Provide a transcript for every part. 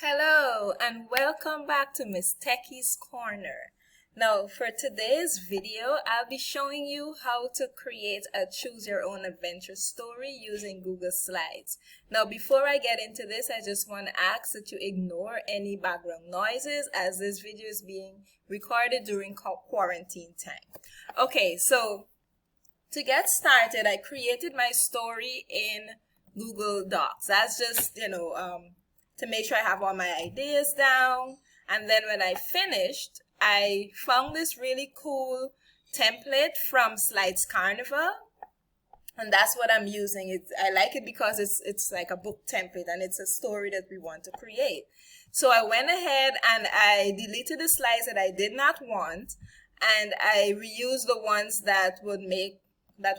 Hello and welcome back to Miss Techie's Corner. Now for today's video, I'll be showing you how to create a choose your own adventure story using Google Slides. Now before I get into this, I just want to ask that you ignore any background noises as this video is being recorded during quarantine time. Okay, so to get started, I created my story in Google Docs. That's just, to make sure I have all my ideas down. And then when I finished, I found this really cool template from Slides Carnival. And that's what I'm using. I like it because it's like a book template and it's a story that we want to create. So I went ahead and I deleted the slides that I did not want, and I reused the ones that would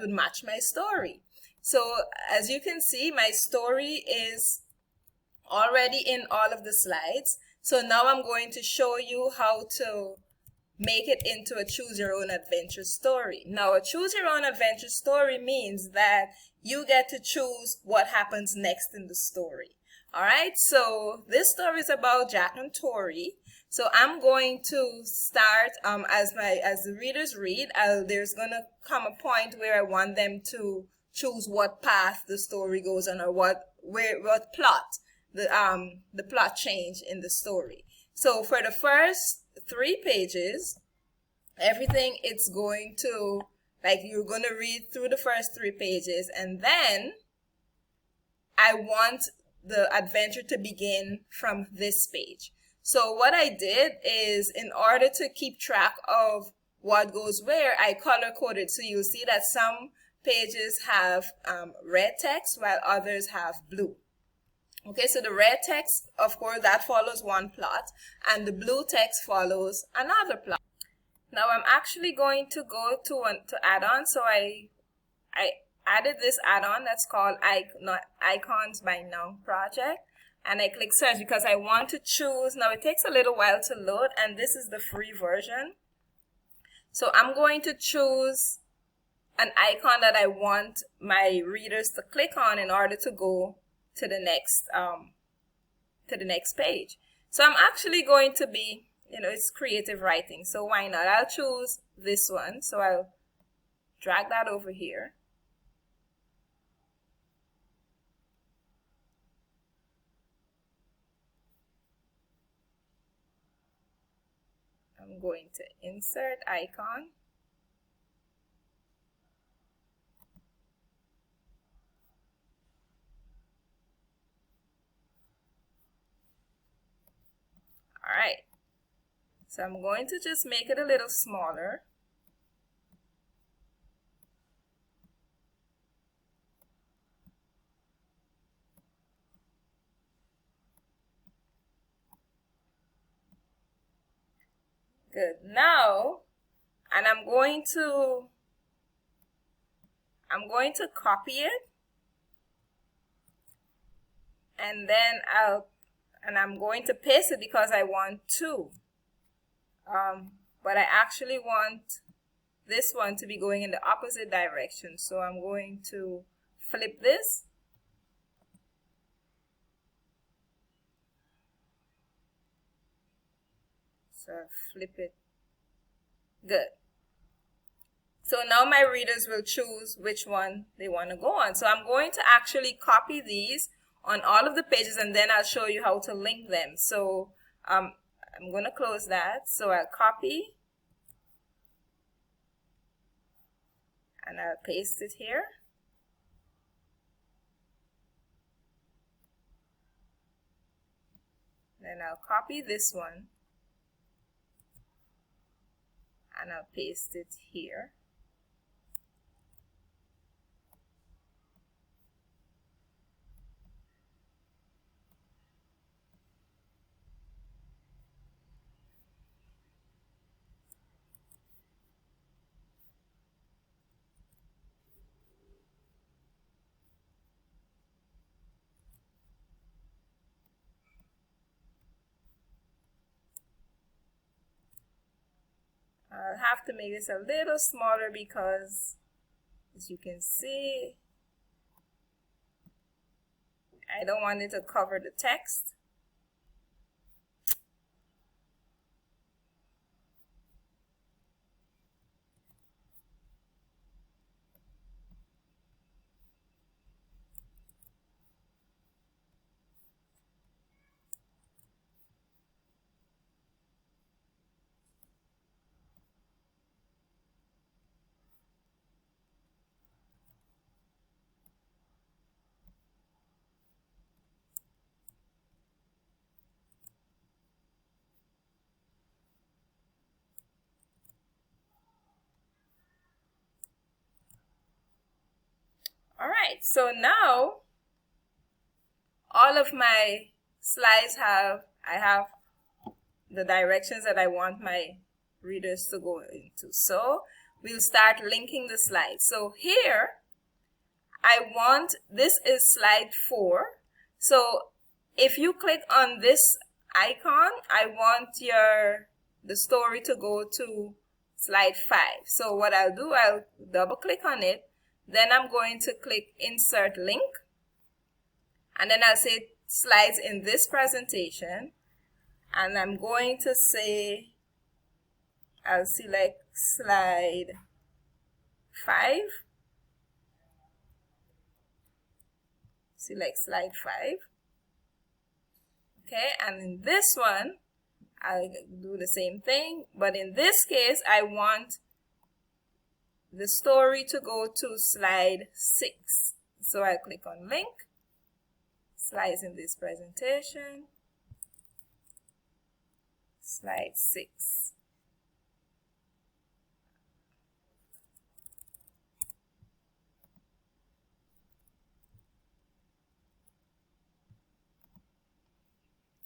match my story. So as you can see, my story is already in all of the slides. So now I'm going to show you how to make it into a choose your own adventure story. Now a choose your own adventure story means that you get to choose what happens next in the story. All right, so this story is about Jack and Tori. So I'm going to start as the readers read. There's gonna come a point where I want them to choose what path the story goes on, or what plot the plot change in the story. So for the first 3 pages, everything it's going to, you're going to read through the first 3 pages, and then I want the adventure to begin from this page. So what I did is, in order to keep track of what goes where, I color coded. So you'll see that some pages have red text while others have blue. Okay, so the red text, of course, that follows one plot, and the blue text follows another plot. Now I'm actually going to go to add-on. So I added this add-on that's called Icons by Noun Project, and I click search because I want to choose. Now it takes a little while to load, and this is the free version. So I'm going to choose an icon that I want my readers to click on in order to go to the next page. So I'm actually going to be, it's creative writing, so why not? I'll choose this one. So I'll drag that over here. I'm going to insert icon. All right, so I'm going to just make it a little smaller. Good. Now, and I'm going to copy it, and then I'm going to paste it because I want to. But I actually want this one to be going in the opposite direction. So I'm going to flip this. So flip it. Good. So now my readers will choose which one they want to go on. So I'm going to actually copy these on all of the pages, and then I'll show you how to link them. So I'm going to close that. So I'll copy and I'll paste it here. Then I'll copy this one and I'll paste it here. I'll have to make this a little smaller because, as you can see, I don't want it to cover the text. All right, so now all of my slides I have the directions that I want my readers to go into. So we'll start linking the slides. So here, this is slide 4. So if you click on this icon, I want the story to go to slide 5. So what I'll do, I'll double click on it. Then I'm going to click insert link. And then I'll say slides in this presentation. And I'm going to say, I'll select slide 5. Select slide 5. Okay, and in this one, I'll do the same thing. But in this case, I want the story to go to slide 6. So I click on link, slides in this presentation, slide 6.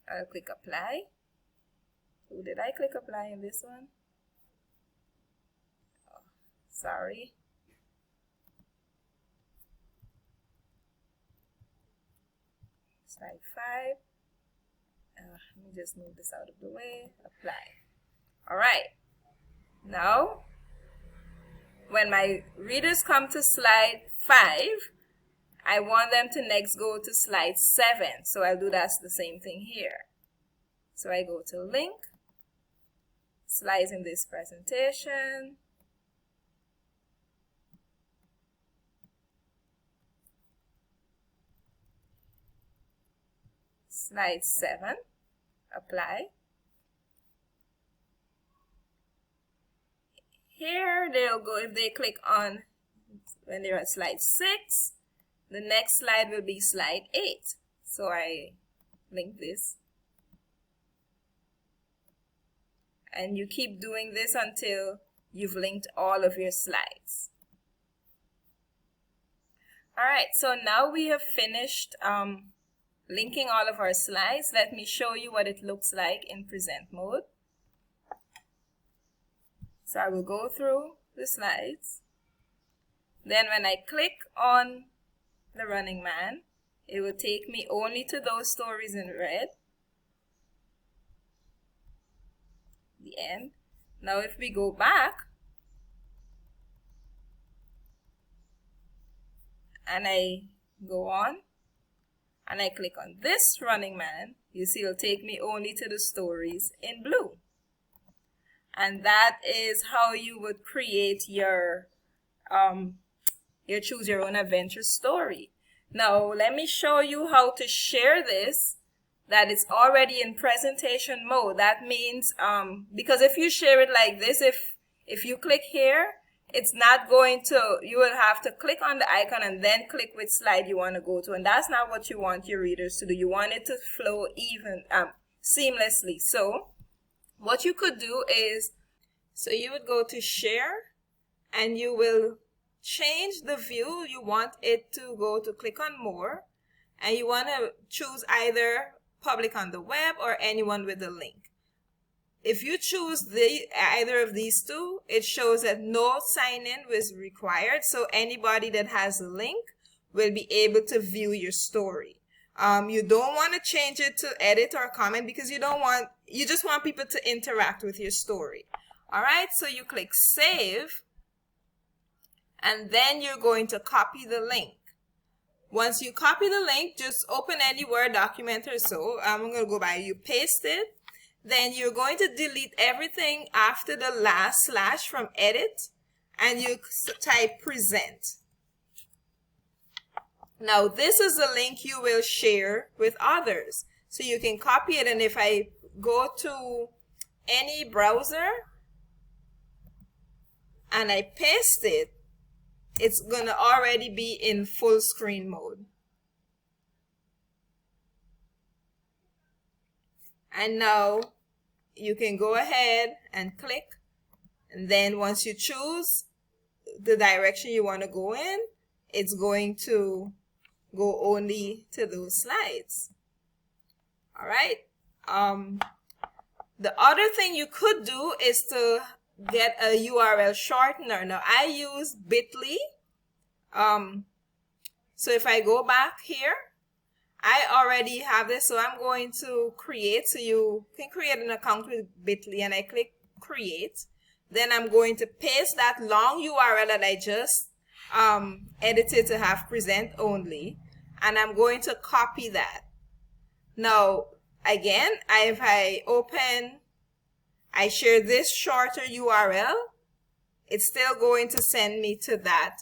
I'll click apply. Oh, did I click apply in this one? Oh, sorry. Slide 5. Let me just move this out of the way. Apply. All right. Now, when my readers come to slide 5, I want them to next go to slide 7. So I'll do the same thing here. So I go to link, slides in this presentation, slide 7, apply. Here they'll go, if they click on, when they're at slide 6, the next slide will be slide 8. So I link this. And you keep doing this until you've linked all of your slides. All right, so now we have finished linking all of our slides. Let me show you what it looks like in present mode. So I will go through the slides. Then when I click on the Running Man, it will take me only to those stories in red. The end. Now if we go back and I go on and I click on this Running Man, you see it'll take me only to the stories in blue. And that is how you would create your Choose Your Own Adventure story. Now let me show you how to share this, that it's already in presentation mode. That means because if you share it like this, if you click here, it's not going to, you will have to click on the icon and then click which slide you want to go to, and that's not what you want your readers to do. You want it to flow seamlessly. So what you could do is, so you would go to share and you will change the view. You want it to go to click on more, and you want to choose either public on the web or anyone with a link. If you choose either of these two, it shows that no sign-in was required, so anybody that has a link will be able to view your story. You don't want to change it to edit or comment because you just want people to interact with your story. All right, so you click save, and then you're going to copy the link. Once you copy the link, just open any Word document or so. I'm going to go by, you paste it. Then you're going to delete everything after the last slash from edit, and you type present. Now this is a link you will share with others. So you can copy it, and if I go to any browser and I paste it, it's going to already be in full screen mode. And now you can go ahead and click, and then once you choose the direction you want to go in, it's going to go only to those slides. All right. The other thing you could do is to get a URL shortener. Now I use Bitly. So if I go back here, I already have this, so I'm going to create. So you can create an account with Bitly, and I click create. Then I'm going to paste that long URL that I just edited to have present only, and I'm going to copy that. Now again, if I share this shorter URL, it's still going to send me to that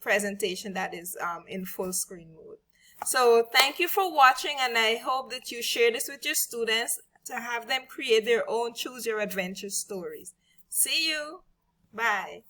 presentation that is in full screen mode. So thank you for watching, and I hope that you share this with your students to have them create their own Choose Your Adventure stories. See you. Bye.